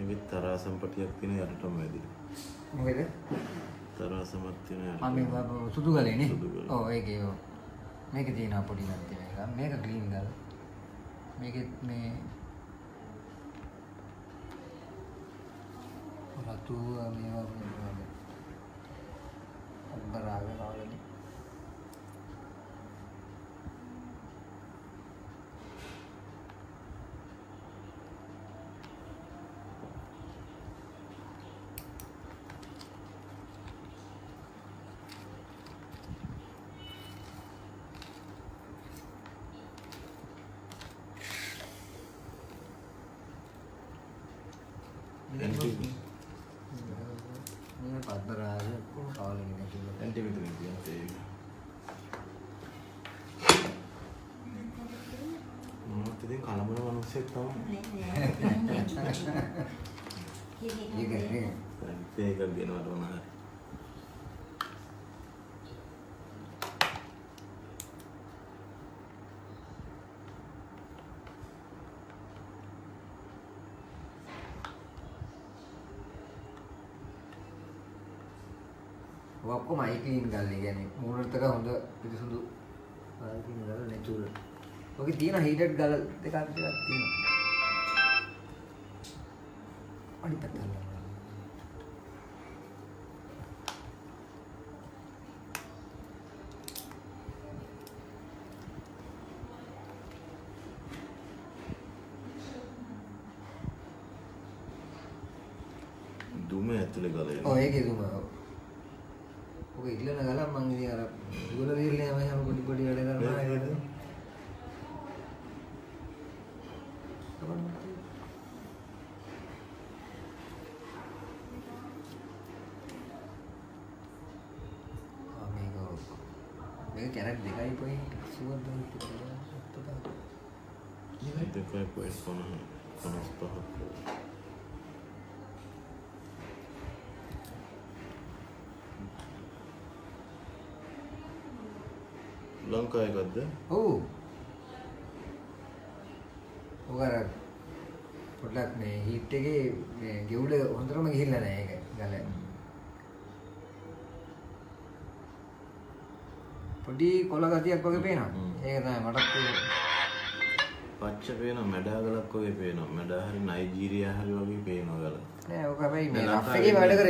මේකේ තරහ සම්පතියක් තියෙන යටටම වැඩි. මොකද? තරහ සමත් තියෙන යට. මේ සුදු ගලේනේ. ඔව් ඒකේ ඔව්. මේකේ තියෙන පොඩි නැති මේක. මේක ක්ලීන් ගල. මේකේ මේ රතු මේවා වගේ. අබ්බරාගේ වගේ. Ini partner aja, kok kalau ini juga. Nanti betul nanti. Tadi kalau mana manusia tahu. Iya kan? Nanti kalau dia nak mana. ඔක්කොම අයි ක්ලීන් ගල්ල කියන්නේ මූණට හොඳ පිරිසුදු අයි ක්ලීන් ගල නැචරල්. ඔකේ තියෙන හීටඩ් ගල දෙකක් තියෙනවා. අනිත් පැත්තට. දුම ඇතුලේ ගල එනවා. ඔව් ඒකේ දුම. ඔක ඉල්ලන ගල මං ඉතින් අර දුවල විරලේ යම හැම පොඩි පොඩි වැඩ කරනවා ඒකට. මේක කැරට් දෙකයි පොයි සුවර් දෙකයි දෙකයි පොයි 55. ලංකා එකක්ද? ඔව්. ඔක අර පොඩ්ඩක් මේ හීට් එකේ මේ ගෙවුල හොඳටම ගිහිල්ලා නැහැ ඒක ගල. පොඩි කොළ ගතියක් වගේ පේනවා. ඒක තමයි මටත් පච්ච පේන මැඩා ගලක් වගේ පේනවා. මැඩා හරි නයිජීරියා හරි වගේ පේනවා ගල. නෑ ඔක හැබැයි මේ රෆ් එකේ වැඩ කරේ